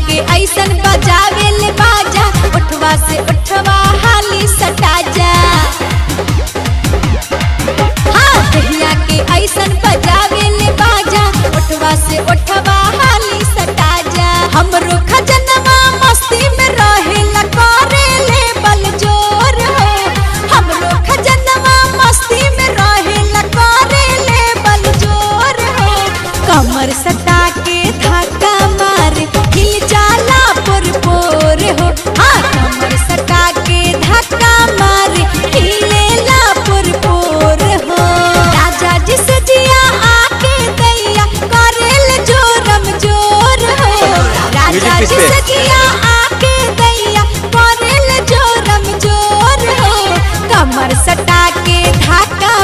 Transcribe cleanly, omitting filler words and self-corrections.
के ऐसन बजावे ले बाजा, उठवा से उठवा हाली सटा जा। हाँ दहिया के ऐसन बजावे ले बाजा, उठवा से उठवा हाली सटा जा। हमरो खजनवा मस्ती में रहे ला करे ले बल जोर हो। हमरो खजनवा मस्ती में रहे ला करे ले बल जोर हो। कमर सटा के धक्का मार हिल जाला पुर पुर हो। हाँ कमर सटा के धक्का मार हिलेला पुर पुर हो। राजा जी से जिया आके दैया करेल जोरम जोर हो। राजा जी से जिया आके दैया करेल जोरम जोर हो। कमर सटा के धक्का